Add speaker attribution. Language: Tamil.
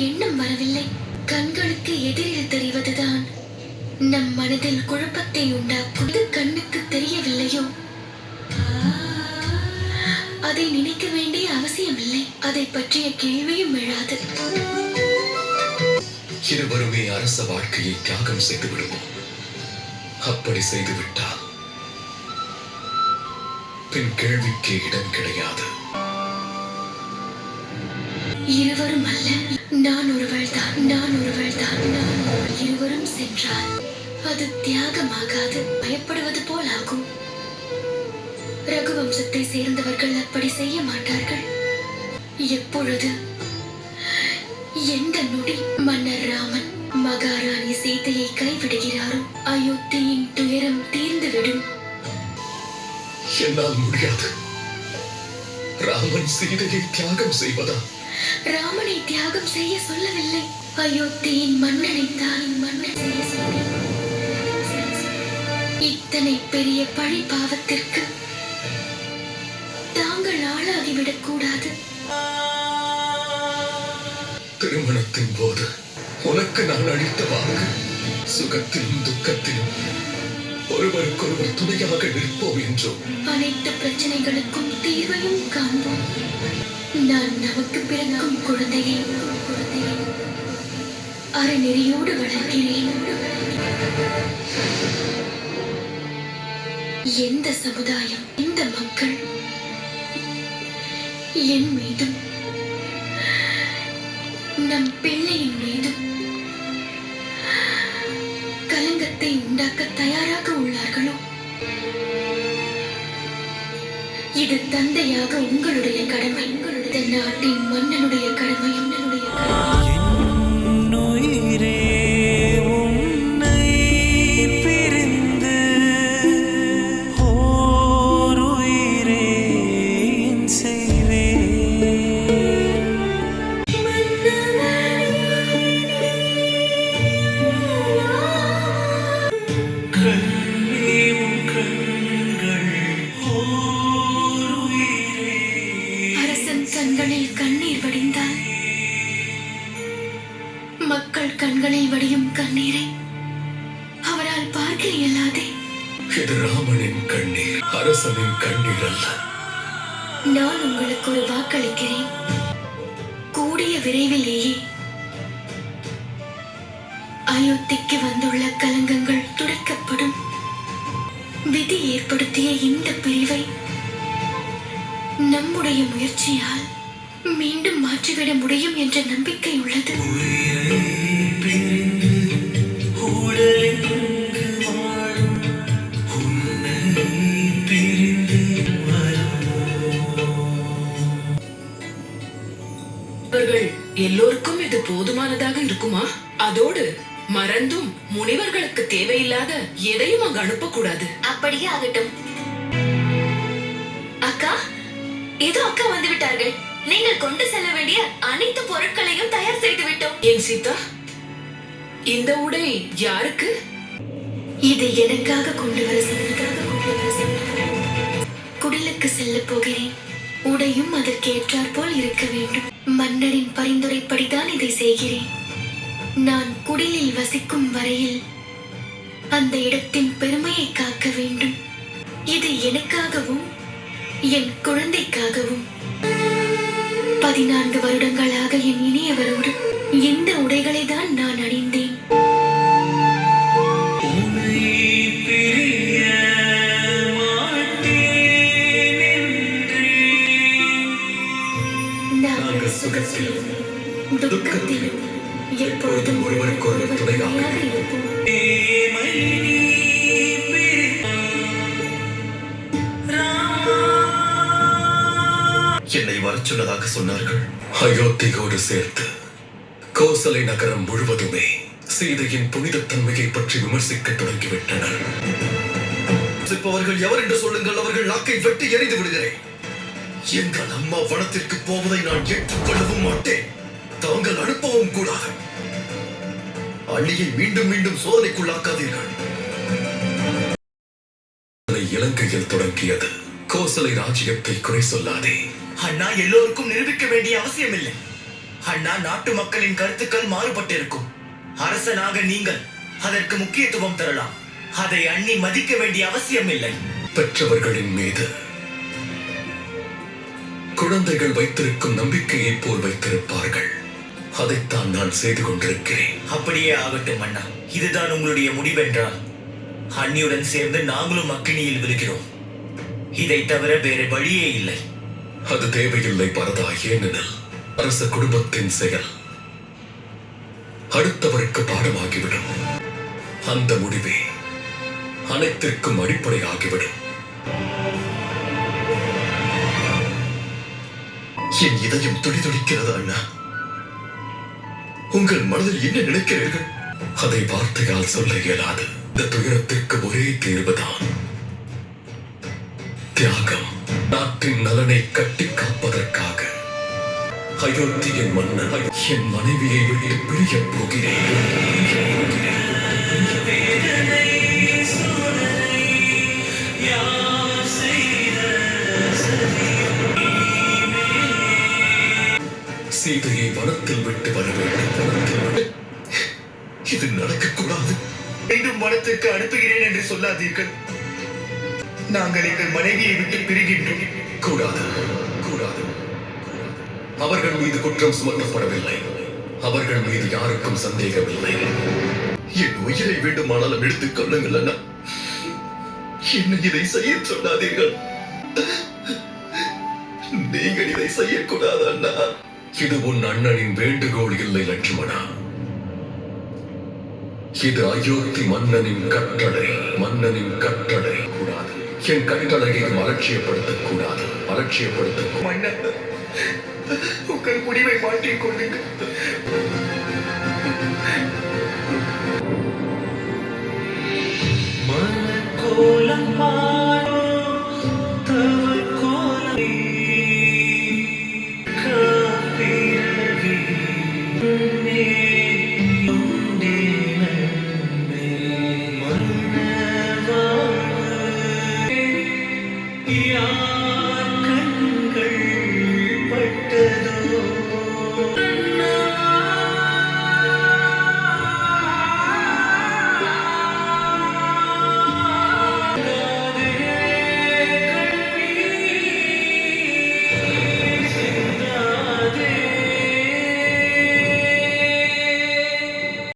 Speaker 1: எண்ணம் வரவில்லை. கண்களுக்கு எதிரில் தெரிவதுதான் நம் மனதில் குழப்பத்தை உண்டாக்கும். இது கண்ணுக்கு தெரியவில்லையோ அதை நினைக்க வேண்டிய அவசியமில்லை. அதை பற்றிய கேள்வியும் எழாது.
Speaker 2: இருவருமே அரச வாழ்க்கையை தியாகம் செய்து விடுவோம். அப்படி செய்துவிட்டால் பின் கேள்விக்கே இடம் கிடையாது.
Speaker 1: இருவரும் அல்ல, நான் ஒருவள்தான். இருவரும் சென்றால் அது தியாகமாகாது, பயப்படுவது போல் ஆகும். ரகுவம்சத்தை சேர்ந்தவர்கள் அப்படி செய்ய மாட்டார்கள். எப்பொழுது எந்த நொடி மன்னர் ராமன் மகாராணி சீதையை கைவிடுகிறாரோ அயோத்தியின் துயரம் தீர்ந்துவிடும்.
Speaker 2: என்னால் முடியாது. ராமன் சீதையை தியாகம் செய்வதா?
Speaker 1: ராமனை தியாகம் செய்ய சொல்லவில்லை, அயோத்தியின் மன்னனை தான் மன்னன் செய்ய சொன்னேன். இத்தனை பெரிய பழி பாவத்திற்கு தாங்கள் ஆளாகிவிடக் கூடாது.
Speaker 2: திருமணத்தின் போது உனக்கு நான் அளித்த வாக்கு, சுகத்திலும் துக்கத்திலும் ஒருவருக்கொருவர் துணையாக நிற்போம் என்றும்,
Speaker 1: அனைத்து பிரச்சனைகளுக்கும் தீர்வையும் காண்போம். நான் நமக்கு பிறக்கும் குழந்தையை அறநெறியோடு வளர்க்கிறேன். எந்த சமுதாயம், எந்த மக்கள் என் மீதும் நம் பிள்ளையின் மீதும் கலங்கத்தை உண்டாக்க தயாராக உள்ளார்களோ, இது தந்தையாக உங்களுடைய கடமை, உங்களுடைய நாட்டின் மன்னனுடைய கடமை. அரசன் கண்களில் கண்ணீர் வடிந்தால் மக்கள் கண்களில் வடியும் கண்ணீரை அவரால் பார்க்க இயலாதே.
Speaker 2: இது ராமனின் கண்ணீர், அரசனின் கண்ணீர் அல்ல.
Speaker 1: நான் உங்களுக்கு ஒரு வாக்களிக்கிறேன். கூடிய விரைவிலேயே அயோத்திக்கு வந்துள்ள கலங்கங்கள் துடைக்கப்படும். விதி ஏற்படுத்திய இந்த பிரிவை நம்முடைய முயற்சியால் மீண்டும் மாற்றிவிட முடியும் என்ற நம்பிக்கை உள்ளது.
Speaker 3: எல்லோருக்கும் இது போதுமானதாக இருக்குமா? அதோடு மறந்தும் முனிவர்களுக்கு தேவையில்லாத எதையும் அங்கு அனுப்பக்கூடாது.
Speaker 1: அப்படியே ஆகட்டும். அக்கா, இதோ அக்கா வந்து விட்டார்கள். நீங்கள் கொண்டு செல்ல வேண்டிய அனைத்து பொருட்களையும் தயார் செய்து விட்டோம்.
Speaker 3: ஏன் சீதா, இந்த உடை யாருக்கு?
Speaker 1: இது எனக்காக கொண்டு வர குடிலுக்கு செல்ல போகிறேன். உடையும் அதற்கேற்றாற் போல் இருக்க வேண்டும். மன்னரின் பரிந்துரைப்படிதான் இதை செய்கிறேன். நான் குடிலில் வசிக்கும் வரையில் அந்த இடத்தின் பெருமையை காக்க வேண்டும். இது எனக்காகவும் என் குழந்தைக்காகவும் 14 வருடங்களாக என் இனியவரோடு இந்த உடைகளை தான் நான் அணிந்தேன். நாங்கள் சுகத்திலும் துக்கத்திலும் எப்பொழுதும் ஒருவருக்கொருவர் துணையாக இருப்போம்.
Speaker 2: என்னை வரச் சொன்னதாக சொன்னார்கள். அயோத்தியோடு சேர்த்து கோசலை நகரம் முழுவதுமே சீதையின் புனிதத்தன்மையை பற்றி விமர்சிக்க தொடங்கிவிட்டனர். எவர் என்று சொல்லுங்கள், அவர்கள் நாக்கை வெட்டி எறிந்து விடுகிறேன். எங்கள் அம்மா வனத்திற்கு போவதை நான் ஏற்றுக்கொள்ளவும் மாட்டேன். தாங்கள் அனுப்பவும் கூடாது. அள்ளியை மீண்டும் மீண்டும் சோதனைக்குள்ளாக்காதீர்கள். இலங்கையில் தொடங்கியது. கோசலை ராஜ்யத்தை குறை சொல்லாதே.
Speaker 4: அண்ணா, எல்லோருக்கும் நிரூபிக்க வேண்டிய அவசியம் இல்லை. அண்ணா, நாட்டு மக்களின் கருத்துக்கள் மாறுபட்டிருக்கும். அரசனாக நீங்கள் அதற்கு முக்கியத்துவம் தரலாம். அதை அண்ணி மதிக்க வேண்டிய அவசியம் இல்லை.
Speaker 2: பெற்றவர்களின் மீது குழந்தைகள் வைத்திருக்கும் நம்பிக்கையை போல் வைத்திருப்பார்கள். அதைத்தான் நான் செய்து கொண்டிருக்கிறேன்.
Speaker 4: அப்படியே ஆகட்டும் அண்ணா. இதுதான் உங்களுடைய முடிவென்றால் அண்ணியுடன் சேர்ந்து நாங்களும் அக்கினியில் விழுகிறோம். இதை தவிர வேற வழியே இல்லை.
Speaker 2: அது தேவையில்லை பரதா. ஏனெனில் அரச குடும்பத்தின் செயல் அடுத்தவருக்கு பாடமாகிவிடும். அந்த முடிவே அனைத்திற்கும் அடிப்படையாகிவிடும். என் இதயம் துடிதுடிக்கிறது அண்ணா. உங்கள் மனதில் என்ன நினைக்கிறீர்கள்? அதை வார்த்தையால் சொல்ல இயலாது. இந்த துயரத்திற்கு ஒரே தீர்வுதான் தியாகம். நாட்டின் நலனை கட்டி காப்பதற்காக அயோத்தியின் மன்னன் என் மனைவியை விட்டு பிரியப் போகிறேன். சீதையை வனத்தில் விட்டு வர வேண்டும். இது நடக்கக்கூடாது.
Speaker 4: மீண்டும் வனத்திற்கு அனுப்புகிறேன் என்று சொல்லாதீர்கள். நாங்கள் எங்கள் மனைவியை விட்டு பிரிகின்றோம்.
Speaker 2: கூடாது, கூடாது. அவர்கள் மீது குற்றம் சுமத்தப்படவில்லை. அவர்கள் மீது யாருக்கும் சந்தேகமில்லை. என் உயிரை வேண்டுமானாலும் எடுத்துக் கொள்ளுங்கள் அண்ணா. என்ன இதை செய்ய சொல்லாதீர்கள். நீங்கள் இதை செய்யக்கூடாது அண்ணா. இது உன் அண்ணனின் வேண்டுகோள் இல்லை லட்சுமணா. இது அயோத்தி மன்னனின் கட்டளை. மன்னனின் கட்டளை. கூடாது. என் கட்டளையை அலட்சியப்படுத்தக் கூடாது. அலட்சியப்படுத்த
Speaker 4: மன்னர், உங்கள் முடிவை மாற்றிக் கொள்ளுங்கள். மனக்கோலம் பாரோ தவ கோலமே காப்பிரவி